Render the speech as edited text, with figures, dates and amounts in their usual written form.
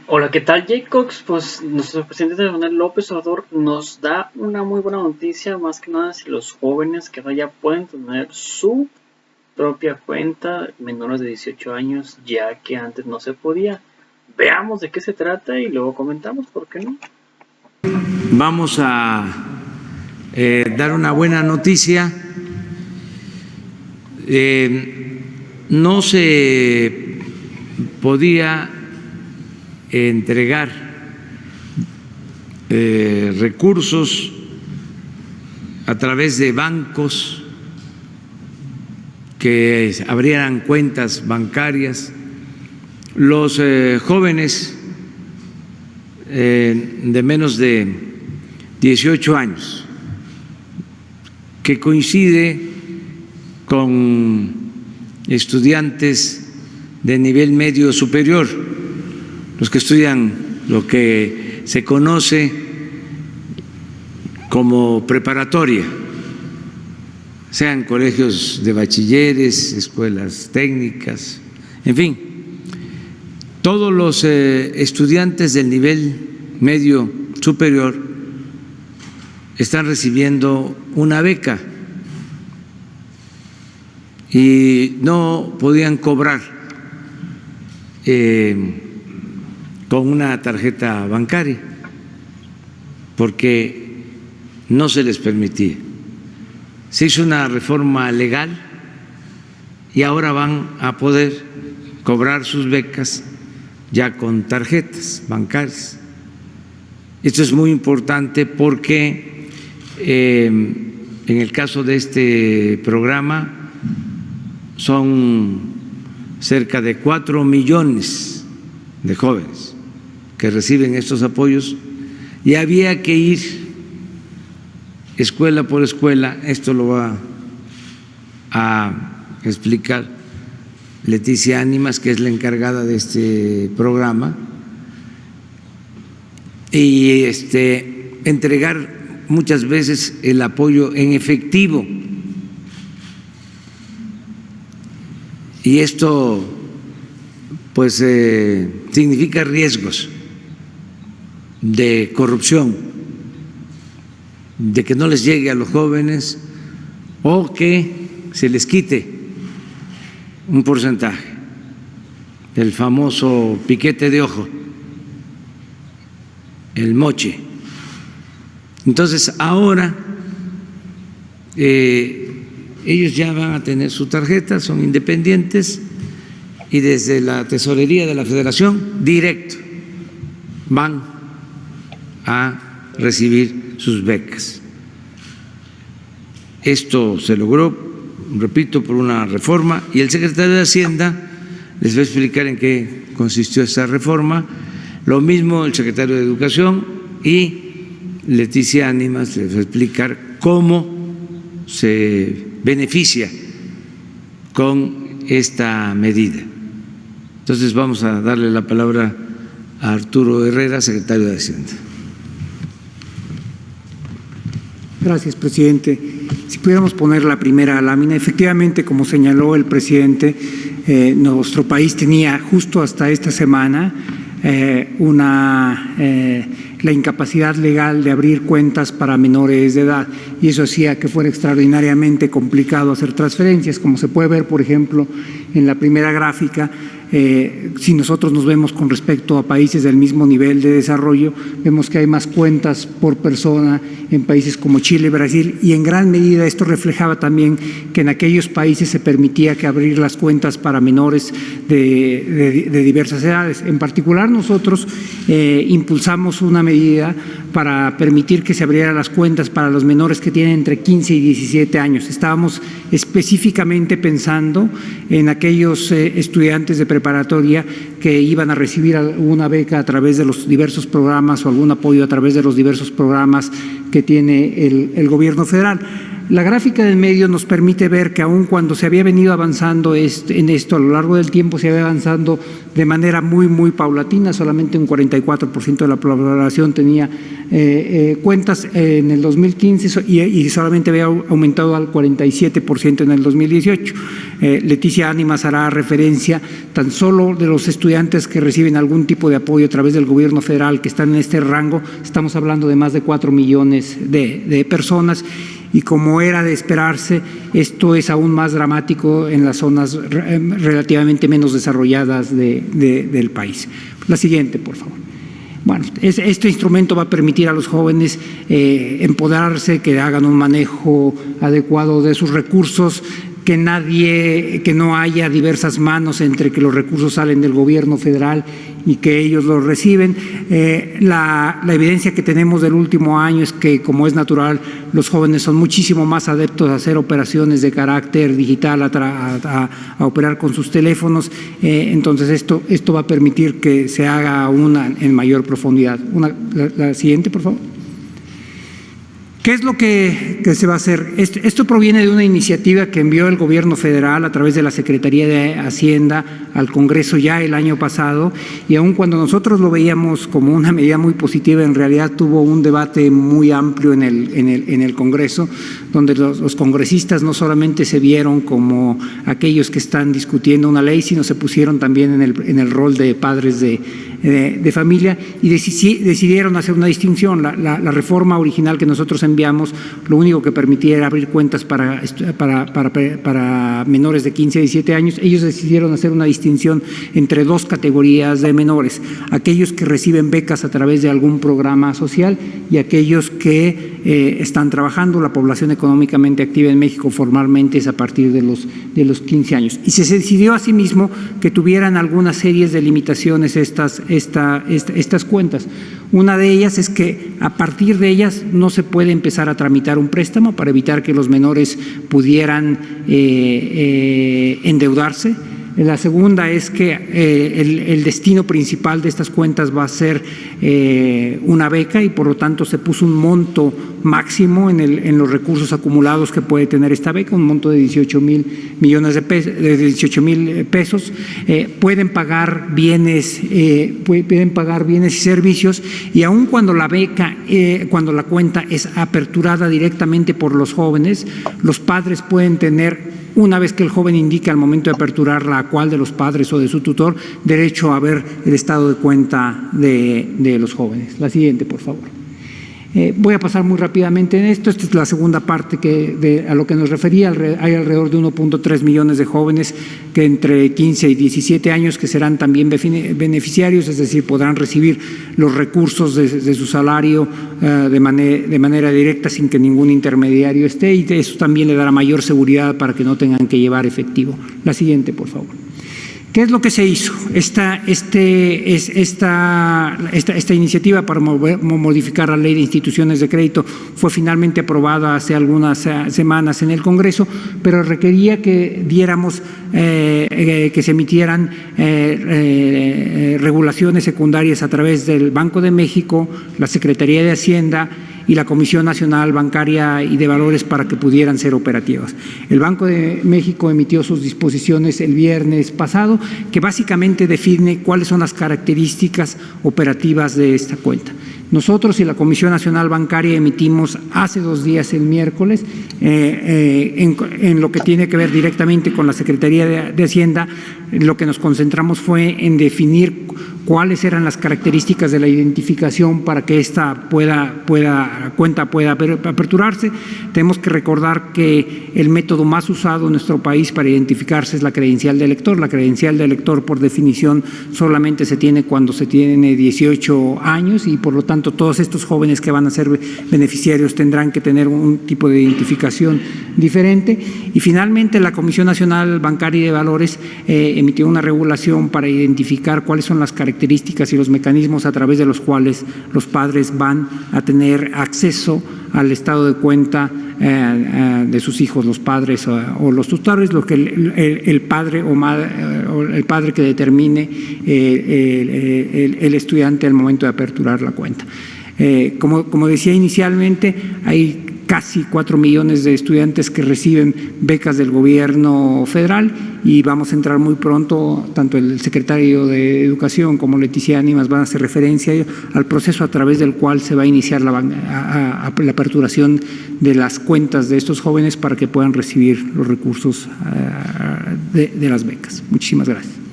Hola, ¿qué tal, Jacobs? Pues nuestro presidente Manuel López Obrador nos da una muy buena noticia, más que nada si los jóvenes que ahora ya pueden tener su propia cuenta, menores de 18 años, ya que antes no se podía. Veamos de qué se trata y luego comentamos, ¿por qué no? Vamos a dar una buena noticia. No se podía entregar recursos a través de bancos que abrieran cuentas bancarias. Los jóvenes de menos de 18 años, que coincide con estudiantes de nivel medio superior, los que estudian lo que se conoce como preparatoria, sean colegios de bachilleres, escuelas técnicas, en fin, todos los estudiantes del nivel medio superior están recibiendo una beca y no podían cobrar con una tarjeta bancaria porque no se les permitía. Se hizo una reforma legal y ahora van a poder cobrar sus becas ya con tarjetas bancarias. Esto es muy importante porque en el caso de este programa son cerca de 4 millones de jóvenes que reciben estos apoyos y había que ir escuela por escuela. Esto lo va a explicar Leticia Ánimas, que es la encargada de este programa, y entregar muchas veces el apoyo en efectivo. Y esto pues significa riesgos de corrupción, de que no les llegue a los jóvenes o que se les quite un porcentaje, el famoso piquete de ojo, el moche. Entonces ahora ellos ya van a tener su tarjeta, son independientes y desde la tesorería de la Federación directo van a recibir sus becas. Esto se logró, repito, por una reforma, y el secretario de Hacienda les va a explicar en qué consistió esa reforma. Lo mismo el secretario de Educación, y Leticia Ánimas les va a explicar cómo se beneficia con esta medida. Entonces vamos a darle la palabra a Arturo Herrera, secretario de Hacienda. Gracias, presidente. Si pudiéramos poner la primera lámina, efectivamente, como señaló el presidente, nuestro país tenía justo hasta esta semana la incapacidad legal de abrir cuentas para menores de edad, y eso hacía que fuera extraordinariamente complicado hacer transferencias. Como se puede ver, por ejemplo, en la primera gráfica, si nosotros nos vemos con respecto a países del mismo nivel de desarrollo, vemos que hay más cuentas por persona en países como Chile, Brasil, y en gran medida esto reflejaba también que en aquellos países se permitía que abrir las cuentas para menores de diversas edades. En particular, nosotros impulsamos una medida para permitir que se abrieran las cuentas para los menores que tienen entre 15 y 17 años. Estábamos específicamente pensando en aquellos estudiantes de preparatoria que iban a recibir alguna beca a través de los diversos programas o algún apoyo a través de los diversos programas que tiene el gobierno federal. La gráfica del medio nos permite ver que aun cuando se había venido avanzando en esto, a lo largo del tiempo se había avanzando de manera muy, muy paulatina. Solamente un 44% de la población tenía cuentas en el 2015 y solamente había aumentado al 47% en el 2018. Leticia Ánimas hará referencia tan solo de los estudiantes que reciben algún tipo de apoyo a través del gobierno federal que están en este rango. Estamos hablando de más de 4 millones de personas. Y como era de esperarse, esto es aún más dramático en las zonas relativamente menos desarrolladas del país. La siguiente, por favor. Bueno, este instrumento va a permitir a los jóvenes empoderarse, que hagan un manejo adecuado de sus recursos, que no haya diversas manos entre que los recursos salen del gobierno federal y que ellos los reciben. La evidencia que tenemos del último año es que, como es natural, los jóvenes son muchísimo más adeptos a hacer operaciones de carácter digital, a operar con sus teléfonos. Entonces esto va a permitir que se haga en mayor profundidad. La siguiente, por favor. ¿Qué es lo que se va a hacer? Esto proviene de una iniciativa que envió el gobierno federal a través de la Secretaría de Hacienda al Congreso ya el año pasado, y aun cuando nosotros lo veíamos como una medida muy positiva, en realidad tuvo un debate muy amplio en el Congreso, donde los congresistas no solamente se vieron como aquellos que están discutiendo una ley, sino se pusieron también en el rol de padres de familia y decidieron hacer una distinción. La reforma original que nosotros enviamos, lo único que permitía era abrir cuentas para menores de 15 a 17 años. Ellos decidieron hacer una distinción entre dos categorías de menores: aquellos que reciben becas a través de algún programa social y aquellos que están trabajando. La población económicamente activa en México formalmente es a partir de los 15 años. Y se decidió asimismo que tuvieran algunas series de limitaciones estas cuentas. Una de ellas es que a partir de ellas no se puede empezar a tramitar un préstamo para evitar que los menores pudieran endeudarse. La segunda es que el destino principal de estas cuentas va a ser una beca, y por lo tanto se puso un monto máximo en los recursos acumulados que puede tener esta beca, un monto de 18,000 millones de pesos, de 18,000 pesos. Pueden pagar bienes y servicios, y aun cuando la beca, cuando la cuenta es aperturada directamente por los jóvenes, los padres pueden tener, una vez que el joven indique al momento de aperturarla a cuál de los padres o de su tutor, derecho a ver el estado de cuenta de los jóvenes. La siguiente, por favor. Voy a pasar muy rápidamente en esto. Esta es la segunda parte a lo que nos refería. Hay alrededor de 1.3 millones de jóvenes que entre 15 y 17 años que serán también beneficiarios, es decir, podrán recibir los recursos de su salario de manera directa sin que ningún intermediario esté, y eso también le dará mayor seguridad para que no tengan que llevar efectivo. La siguiente, por favor. ¿Qué es lo que se hizo? Esta iniciativa para modificar la Ley de Instituciones de Crédito fue finalmente aprobada hace algunas semanas en el Congreso, pero requería que se emitieran regulaciones secundarias a través del Banco de México, la Secretaría de Hacienda y la Comisión Nacional Bancaria y de Valores para que pudieran ser operativas. El Banco de México emitió sus disposiciones el viernes pasado, que básicamente define cuáles son las características operativas de esta cuenta. Nosotros y la Comisión Nacional Bancaria emitimos hace 2 días, el miércoles, en lo que tiene que ver directamente con la Secretaría de Hacienda. Lo que nos concentramos fue en definir cuáles eran las características de la identificación para que esta cuenta pueda aperturarse. Tenemos que recordar que el método más usado en nuestro país para identificarse es la credencial de elector. La credencial de elector, por definición, solamente se tiene cuando se tiene 18 años, y por lo tanto todos estos jóvenes que van a ser beneficiarios tendrán que tener un tipo de identificación diferente. Y finalmente la Comisión Nacional Bancaria y de Valores emitió una regulación para identificar cuáles son las características y los mecanismos a través de los cuales los padres van a tener acceso al estado de cuenta de sus hijos, los padres o los tutores, lo que el padre o el padre que determine el estudiante al momento de aperturar la cuenta. Como decía inicialmente, hay casi 4 millones de estudiantes que reciben becas del gobierno federal, y vamos a entrar muy pronto, tanto el secretario de Educación como Leticia Ánimas van a hacer referencia al proceso a través del cual se va a iniciar la aperturación de las cuentas de estos jóvenes para que puedan recibir los recursos de las becas. Muchísimas gracias.